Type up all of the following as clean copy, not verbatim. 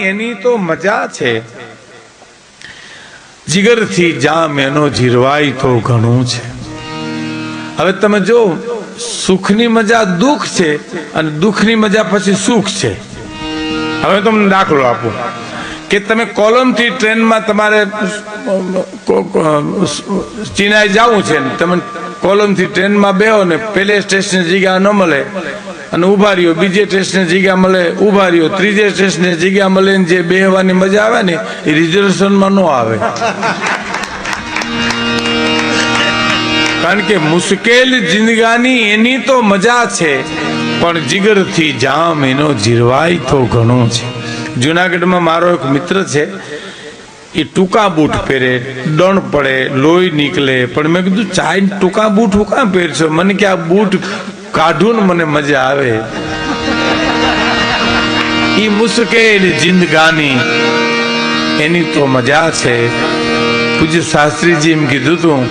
એની તો મજા છે, જીગરથી જામ એનો જીરવાય તો ઘણું છે. હવે તમે જો સુખની મજા દુઃખ છે અને દુઃખની મજા પછી સુખ છે. હવે તમને દાખલો આપું કે તમે કોલમથી ટ્રેનમાં તમારે ચિનાઈ જવું છે, તમે કોલમથી ટ્રેનમાં બેહો ને પેલે સ્ટેશને જગ્યા ન મળે અને ઉભા રહ્યો, બીજે સ્ટેશને જગ્યા મળે ઉભા રહ્યો, ત્રીજે સ્ટેશને જગ્યા મળે ને જે બેહવાની મજા આવે ને એ રિઝર્વેશનમાં ન આવે. કારણ કે મુશ્કેલ જિંદગાની એની તો મજા છે, પણ જીગરથી જામ એનો જીરવાય તો ઘણું છે. જુનાગઢમાં મારો એક મિત્ર છે, એ ટૂંકા બૂટ પહેરે, દણ પડે, લોહી નીકળે, પણ મેં કીધું ચાઈ ટૂંકા બૂટ હું કાં પહેરશો? મને કે આ બૂટ કાઢું ને મને મજા આવે. એ મુશ્કેલ જિંદગાની એની તો મજા છે. પૂજ્ય શાસ્ત્રીજી એમ કીધું તું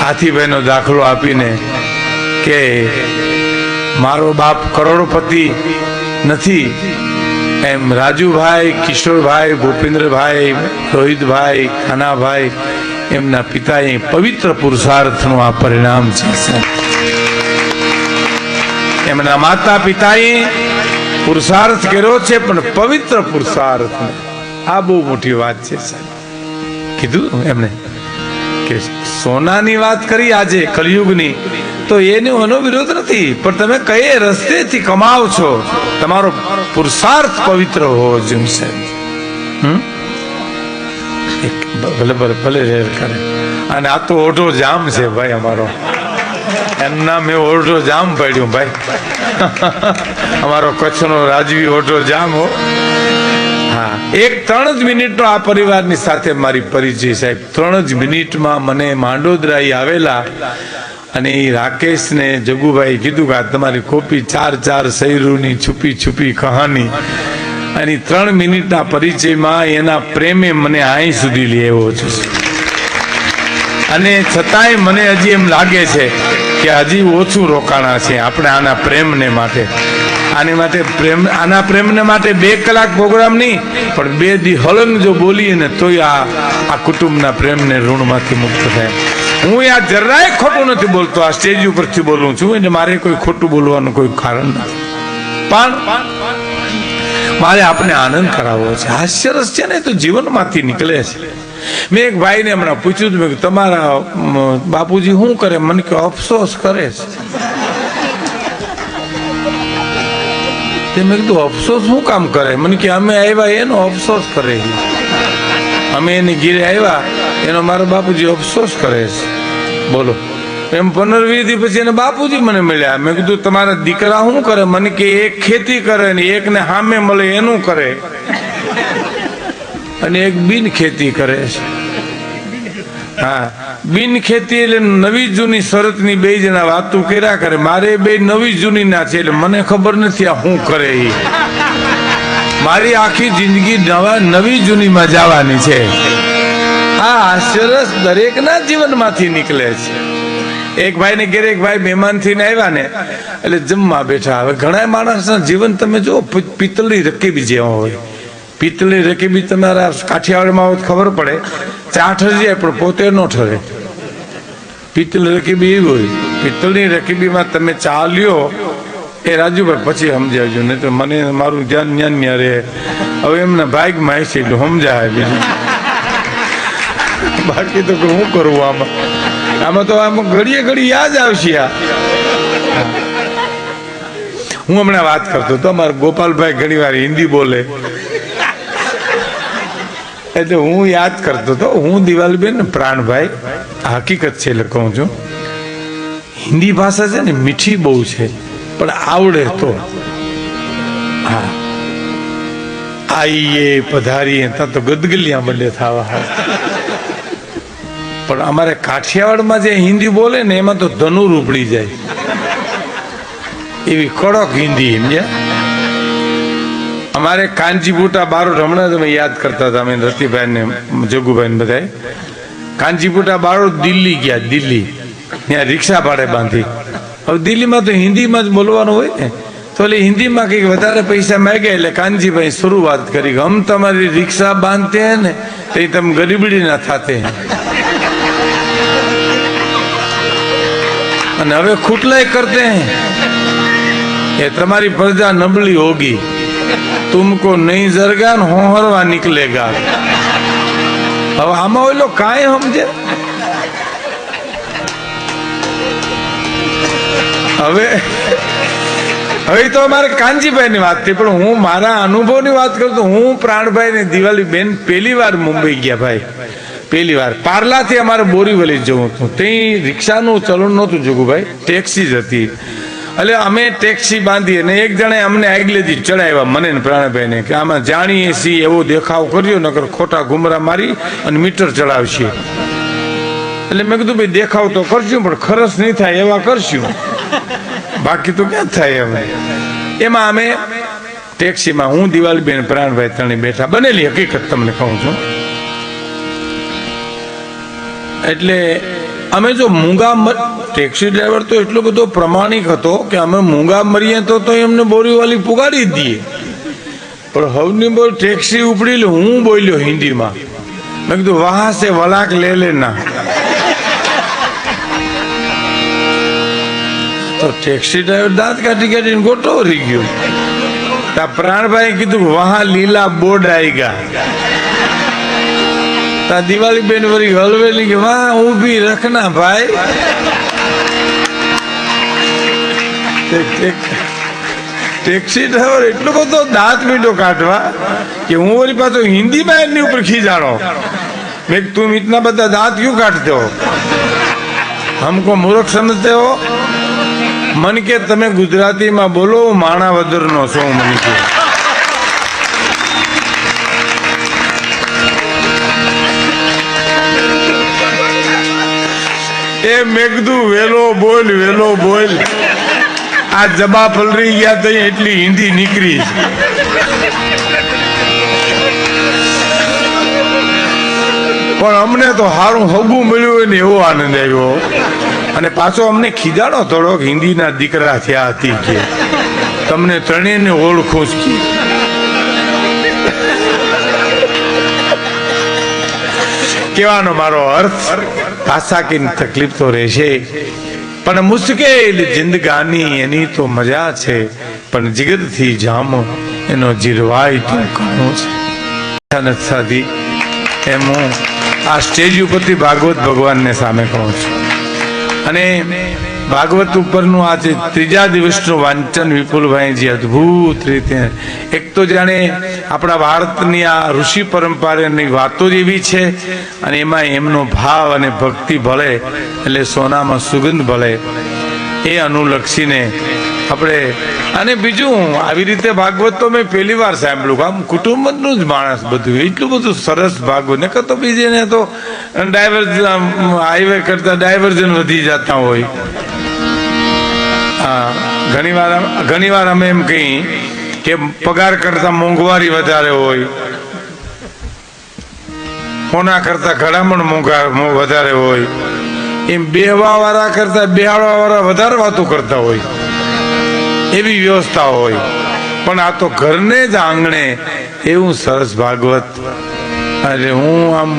હાથીભાઈનો દાખલો આપીને કે મારો બાપ કરોડપતિ નથી, એમ રાજુભાઈ, કિશોરભાઈ, ભૂપેન્દ્રભાઈ, રોહિતભાઈ, ખાનાભાઈ એમના પિતાએ પવિત્ર પુરુષાર્થનું આ પરિણામ છે. એમના માતા પિતાએ પુરુષાર્થ કર્યો છે, પણ પવિત્ર પુરુષાર્થ. આ બહુ મોટી વાત છે સાહેબ. કીધું એમને કે સોનાની વાત કરી આજે કળિયુગની, તો એનો વિરોધ નથી, પણ તમે કઈ રસ્તેથી કમાવ છો, તમારો પુરુષાર્થ પવિત્ર હોવો જોઈએ. ભલે ભલે ભલે કરે. અને આ તો ઓઢો જામ છે ભાઈ અમારો, એનું નામ એવું ઓઢો જામ પડ્યું ભાઈ. અમારો કચ્છનો રાજવી ઓઢો જામ હો. હા, 3 જ મિનિટનો આ પરિવારની સાથે મારી પરિચય સાહેબ. 3 જ મિનિટમાં મને માંડોદરાઈ આવેલા અને એ રાકેશને જગુભાઈ કીધું કે તમારી કોપી 4 શૈરુની છુપી છુપી કહાની, અને 3 મિનિટના પરિચયમાં એના પ્રેમે મને અહીં સુધી લઈ આવ્યો છું. અને છતાંય મને હજી એમ લાગે છે કે હજી ઓછું રોકાણા છે આપણે આના પ્રેમને માટે. આની માટે પ્રેમ, આના પ્રેમને માટે 2 કલાક પ્રોગ્રામ નહીં, પણ 2 દી હળંગ જો બોલીએ ને તોય આ કુટુંબના પ્રેમને ઋણમાંથી મુક્ત થાય. હું આ જરાય ખોટું નથી બોલતો, આ સ્ટેજ ઉપરથી બોલું છું, એટલે મારે કોઈ ખોટું બોલવાનું કોઈ કારણ નથી, પણ મારે આપણે આનંદ કરાવવો છે. હાસ્યરસ છે ને તો જીવનમાંથી નીકળે છે. મેં એક ભાઈને હમણાં પૂછ્યું હતું, મેં તમારા બાપુજી શું કરે? મને કે અફસોસ કરે છે. મેં કીધું અફસોસ શું કામ કરે? મને કે અમે આવ્યા એનો અફસોસ કરે છે. અમે એની ઘીરે આવ્યા એનો મારા બાપુજી અફસોસ કરે છે. બોલો. એમ 15-20 દી પછી એને બાપુજી મને મળ્યા. મેં કીધું તમારા દીકરા શું કરે? મને કે એક ખેતી કરે ને એકને સામે મળે એનું કરે, અને એક બિન ખેતી કરે છે. હા, બિન ખેતી એટલે નવી જૂની શરતની 2 જણા વાતું કર્યા કરે. મારે 2 નવી જૂની ના છે, એટલે મને ખબર નથી આ શું કરે. મારી આખી જિંદગી નવી જૂનીમાં જવાની છે. આ સરસ દરેકના જીવનમાંથી નીકળે છે. એક ભાઈ ને ઘેરે એક ભાઈ મહેમાન થઈને આવ્યા ને, એટલે જમવા બેઠા. હવે ઘણા માણસના જીવન તમે જો પિત્તળની રકીબી જેવા હોય. પિત્તળની રકીબી તમારા કાઠિયાવાડમાં હોય ખબર પડે, ચા ઠરી જાય પણ પોતે ન ઠરે. પિત્તળની રકીબી એવી હોય. પિત્તળની રકીબીમાં તમે ચા લ્યો એ રાજુભાઈ પછી સમજાવજો, નહીં તો મને મારું ધ્યાન ન્યા રહે. હવે એમના ભાગમાં છે એટલે સમજાય, બીજું બાકી તો શું કરવું આમાં તો આમાં ઘડીએ ઘડી યાદ આવશે. હું હમણાં વાત કરતો તો, મારા ગોપાલભાઈ ઘણી વાર હિન્દી બોલે એટલે હું યાદ કરતો હતો. હું દિવાલબેન પ્રાણભાઈ હકીકત છે એટલે કહું છું, હિન્દી ભાષા છે ને મીઠી બહુ છે, પણ આવડે તો. હા, આઈએ પધારીએ ત્યાં તો ગદગલિયા બદલે થવા. પણ અમારે કાઠિયાવાડમાં જે હિન્દી બોલે ને એમાં તો ધનુર ઉપડી જાય એવી કડક હિન્દી. સમજ્યા? અમારે કાંચીપુટા બારોટ, હમણાં તમે યાદ કરતા હતા અમે રતિભાઈ ને જગુભાઈ ને બધા, કાંચીપુટા બારોટ દિલ્હી ગયા. દિલ્હી ત્યાં રિક્ષા ભાડે બાંધી. હવે દિલ્હીમાં તો હિન્દીમાં જ બોલવાનું હોય ને, તો એટલે હિન્દીમાં કંઈક વધારે પૈસા માંગ્યા એટલે કાનજીભાઈ શરૂઆત કરી કે હમ તમારી રિક્ષા બાંધતે હે ને તો તમે ગરીબડી ના થાતે હે અને હવે खुटलाई करते हैं ये तुम्हारी प्रजा नबली होगी तुमको नहीं जरगा न होहरवा निकलेगा હવે આમાં ઓલો કાંઈ સમજે હવે તો અમારે કાનજીભાઈ ની વાત થઈ પણ હું મારા અનુભવ ની વાત કરું તો હું પ્રાણભાઈ ને દિવાળી બેન પહેલી વાર મુંબઈ ગયા ભાઈ પહેલી વાર પાર્લા થી અમારે બોરીવલી જવું હતું ત્યાં રિક્ષાનું ચલણ નહોતું જોગુભાઈ ટેક્સી જ હતી એટલે અમે ટેક્સી બાંધી અને એક જણે અમને આગલેથી ચડાવ્યા મને ને પ્રાણભાઈ ને કે આમાં જાણીએ છીએ એવો દેખાવ કર્યો નકર ખોટા ઘુમરા મારી અને મીટર ચડાવશે એટલે મેં કીધું ભાઈ દેખાવ તો કરશું પણ ખર્ચ નહીં થાય એવા કરશું બાકી તો ક્યાં થાય અમે એમાં અમે ટેક્સીમાં હું દિવાળીબેન પ્રાણભાઈ ત્રણે બેઠા બનેલી હકીકત તમને કહું છું એટલે અમે જો મૂંગા ટેક્સી ડ્રાઈવર તો એટલો બધો પ્રમાણિક હતો કે અમે મૂંગા મરીએ તો એમને બોરીવાલી પુગાડી જ દઈએ પણ હવની બોલ ટેક્સી ઉપડી હું બોલ્યો હિન્દીમાં મેં કીધું વહાં સે વલાક લે લેના તો ટેક્સી ડ્રાઈવર દાંત કાઢી કાઢીને ગોટો રહી ગયો તા પ્રાણભાઈ કીધું વહાં લીલા બોર્ડ આएगा તા દિવાળી બેન વળી હલવેલી કે વાહ ઊભી રખના ભાઈ ટેક્સી ડ્રાઈવર એટલો બધો દાંત મીઠો કાઢવા કે હું વળી પાછો હિન્દીમાં એની ઉપર ખીજાણો મેં તું ઇતના બધા દાંત ક્यों કાઢते हो हमको मूर्ख समझते हो मन के તમે ગુજરાતીમાં બોલો માણાવદરનો છો મન કે એ મેઘદુ વેલો બોલ આ જબા પલરી ગયા તો એટલી હિન્દી નીકળી પણ અમને તો હારું હગું મળ્યું ને એવો આનંદ આવ્યો અને પાછો અમને ખીજાડો થોડોક હિન્દીના દીકરા થયા હતી કે તમને ત્રણેયને ઓળખું જ કહેવાનો મારો અર્થ ભાષા की તકલીફ તો રહેશે પણ મુશ્કેલ જિંદગાની એની તો મજા છે પણ જીગરથી જામ એનો જીરવાય તો ઘણો છે નથી સાધી એમ હું આ સ્ટેજ ઉપરથી ભાગવત ભગવાનને સામે કહું છું અને ભાગવત ઉપરનું આજે ત્રીજા દિવસનું વાંચન વિપુલભાઈજી અદભુત રીતે એક તો જાણે આપણા ભારતની આ ઋષિ પરંપરાની વાતો જ એવી છે અને એમાં એમનો ભાવ અને ભક્તિ ભળે એટલે સોનામાં સુગંધ ભળે એ અનુલક્ષીને આપણે અને બીજું આવી રીતે ભાગવત તો મેં પહેલી વાર સાંભળ્યું આમ કુટુંબનું જ માણસ બધું એટલું બધું સરસ ભાગવત ને તો બીજે તો ડાયવર્જન હાઈવે કરતા ડાયવર્જન વધી જતા હોય ઘણી વાર અમે એમ કહી કે પગાર કરતા મોંઘવારી વધારે હોય કોના કરતા ઘડામણ વધારે હોય એમ બેહવા વાળા કરતા બેહાડવા વાળા વધારે વાતો કરતા હોય એવી વ્યવસ્થા હોય પણ આ તો ઘરને જ આંગણે એવું સરસ ભાગવત એટલે હું આમ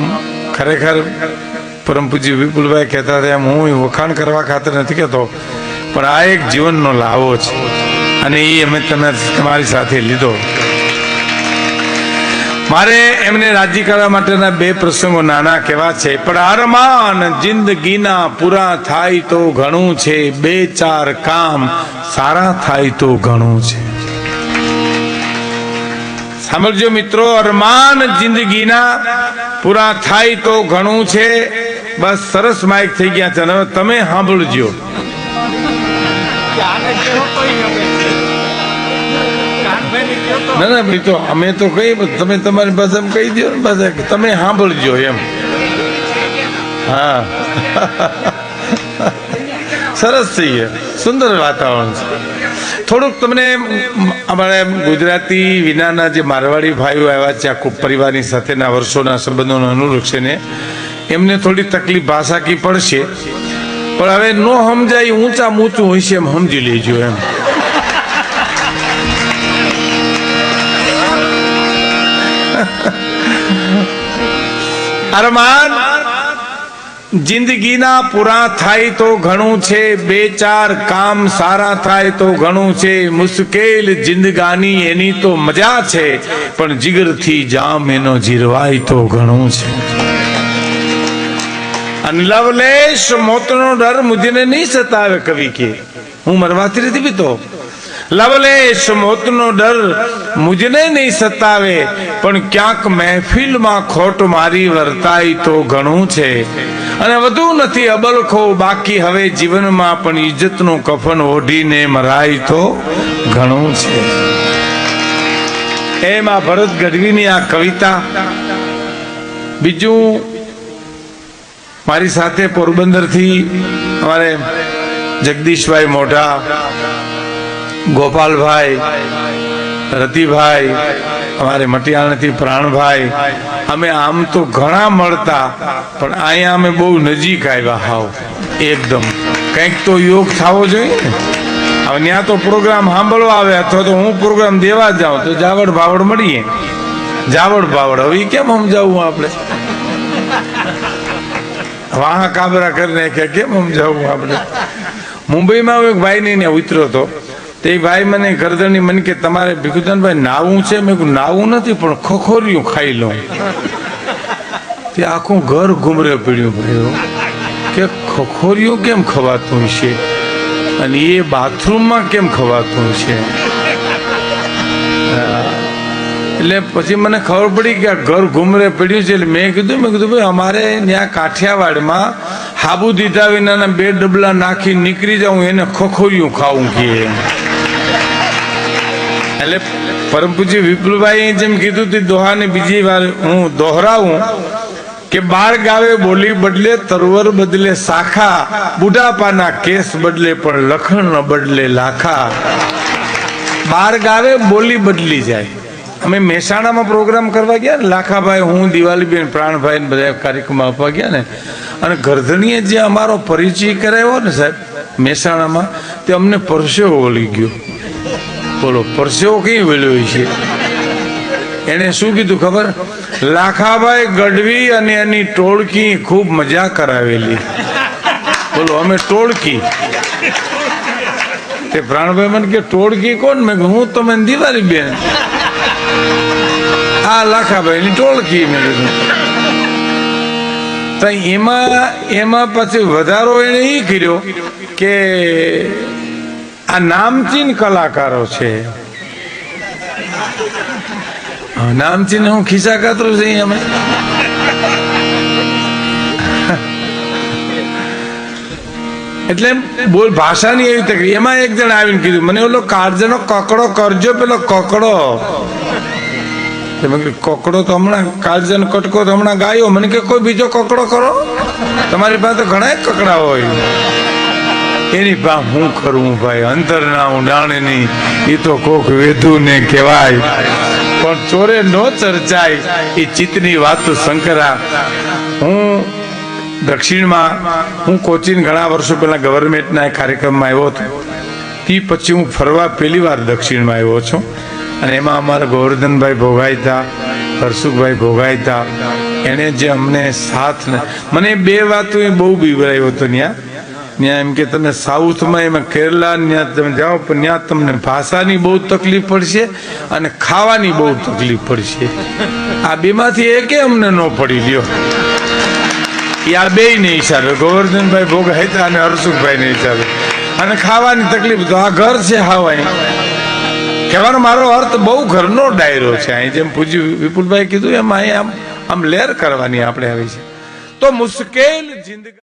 ખરેખર પરમ પૂજ્ય વિપુલભાઈ કહેતા હતા એમ હું વખાણ કરવા ખાતર નથી કહેતો પણ આ એક જીવનનો લાવો છે અને એ અમે તમારી સાથે લીધો મારે એમને રાજી કરવા માટેના બે પ્રસંગો નાના કહેવા છે પણ અરમાન જિંદગીના પૂરા થાય તો ઘણું છે બે ચાર કામ સારા થાય તો ઘણું છે સાંભળજો મિત્રો અરમાન જિંદગીના પૂરા થાય તો ઘણું છે બસ સરસ માઇક થઈ ગયા છે હવે તમે સાંભળજો ના મિત્રો અમે તો કઈ તમે તમારી ભાષામાં કહી દો ને બસ તમે સાંભળજો એમ હા સરસ છે સુંદર વાતાવરણ છે થોડુંક તમને અમારા ગુજરાતી વિનાના જે મારવાડી ભાઈઓ આવ્યા છે આખું પરિવારની સાથેના વર્ષોના સંબંધોનો અનુલક્ષીને એમને થોડી તકલીફ ભાષાકી પડશે પણ હવે ન સમજાય ઊંચા ઊંચું હોય છે એમ સમજી લેજો એમ અરમાન જિંદગીના પૂરા થાય તો ઘણું છે, બે ચાર કામ સારા થાય તો ઘણું છે, મુશ્કેલ જિંદગાની એની તો મજા છે, પણ જીગરથી જામ એનો જીરવાય તો ઘણું છે. અને લવલેશ મોતનો ડર મુજને નહીં સતાવે, કવિ કે હું મરવાથી નથી બીતો. લવલેશ મોતનો ડર મુજને નહીં સતાવે, પણ ક્યાંક મહેફિલમાં ખોટ મારી વર્તાય તો ઘણું છે. અને વધુ નથી અબલખો બાકી હવે જીવનમાં, પણ ઇજ્જતનું કફન ઓઢીને મરાય તો ઘણું છે. એમાં ભરત ગઢવીની આ કવિતા. બીજું મારી સાથે પોરબંદરથી અમારે જગદીશભાઈ મોઢા, ગોપાલભાઈ, રતિભાઈ, અમારે મટિયાણાથી પ્રાણભાઈ, અમે આમ તો ઘણા મળતા, પણ અહીંયા અમે બહુ નજીક આવ્યા. હાવ એકદમ કંઈક તો યોગ થવો જોઈએ ને. હવે ત્યાં તો પ્રોગ્રામ સાંભળવા આવે, અથવા તો હું પ્રોગ્રામ દેવા જાઉં તો જાવડ ભાવડ મળીએ. જાવડ ભાવડ હવે કેમ સમજાવું આપણે? વાહ કાબરા કરીને કેમ સમજાવું આપણે? મુંબઈમાં એક ભાઈ ને ઉતર્યો હતો, તે ભાઈ મને ગરદનની મને કે તમારે ભીખુદાનભાઈ નાવું છે? મેં કહ્યું નાવું નથી, પણ ખોખોરિયું ખાઈ લઉં. તે આખું ઘર ઘૂમરે પીડ્યું ભાઈ કે ખોખોરિયું કેમ ખવાતું છે, અને એ બાથરૂમમાં કેમ ખવાતું છે. એટલે પછી મને ખબર પડી કે આ ઘર ઘૂમરે પડ્યું છે. એટલે મેં કીધું ભાઈ અમારે ત્યાં કાઠિયાવાડમાં હાબુ દીધા વિનાના 2 ડબલા નાખી નીકળી જાઉં, એને ખોખોરિયું ખાવું કે. એટલે પરમ પૂજ્ય વિપુલભાઈ જેમ કીધું તે દોહાને બીજી વાર હું દોહરાવું કે 12 ગાવે બોલી બદલે, તરવર બદલે શાખા, બુઢાપાના કેસ બદલે પણ લખણ ન બદલે લાખા. 12 ગાવે બોલી બદલી જાય. અમે મહેસાણામાં પ્રોગ્રામ કરવા ગયા ને, લાખાભાઈ, હું, દિવાલીબેન, પ્રાણભાઈ ને બધા કાર્યક્રમ આપવા ગયા ને, અને ગરધણીએ જે અમારો પરિચય કરાવ્યો ને સાહેબ મહેસાણામાં, તે અમને પરસેવો વળી ગયો. બોલો પરસેવો કઈ વળ્યો છે? એને શું કીધું ખબર? લાખાભાઈ ગઢવી અને એની ટોળકી ખૂબ મજા કરાવેલી. બોલો અમે ટોળકી. તે પ્રાણભાઈ મને કે ટોળકી કોણ? મેં હું તમે દિવાલીબેન. આ લાખાભાઈ ની ટોળકી. મેં કીધું તો એમાં પછી વધારો એને એ કર્યો કે આ નામચીન કલાકારો છે. નામચીન હું ખિસ્સા કાતરું છે અમે. એટલે બોલ ભાષાની એવી તકલીફ. એમાં એક જણ આવીને કીધું મને, ઓલો કાળજાનો કકડો કરજો, પેલો કકડો. કકડો તો હમણાં કાળજાનો કટકો તો હમણાં ગાયો. મને કે કોઈ બીજો કકડો કરો, તમારી પાસે ઘણા કકડા હોય. એની પા હું કરું ભાઈ, અંતરના ઊંડાણની એ તો કોક વેધુ ને કહેવાય, પણ ચોરે નો ચર્ચાય એ ચિત્તની વાત શંકરા. હું દક્ષિણમાં કોચીન ઘણા વર્ષો પહેલા ગવર્મેન્ટના કાર્યક્રમમાં આવ્યો હતો. તે પછી હું ફરવા પહેલી વાર દક્ષિણમાં આવ્યો છું. અને એમાં અમારા ગોવર્ધનભાઈ ભોગાયતા, હરસુખભાઈ ભોગાયતા, એણે જે અમને સાથ મને 2 વાતો બહુ બીવરાયો હતો. ત્યાં એમ કે તમે સાઉથમાં એમાં કેરલા ત્યાં તમે જાઓ, પણ ત્યાં તમને ભાષાની બહુ તકલીફ પડશે અને ખાવાની બહુ તકલીફ પડશે. આ બેમાંથી એકે અમને ન પડી લ્યો. આ 2 ને હિસાબે, ગોવર્ધનભાઈ ભોગાયતા અને હરસુખભાઈ ને હિસાબે. અને ખાવાની તકલીફ તો આ ઘર છે હાવાય. કહેવાનો મારો અર્થ બહુ ઘરનો ડાયરો છે. અહીં જેમ પૂજ્ય વિપુલભાઈ કીધું એમ અહીં આમ લેર કરવાની આપણે આવી છે. તો મુશ્કેલ જિંદગી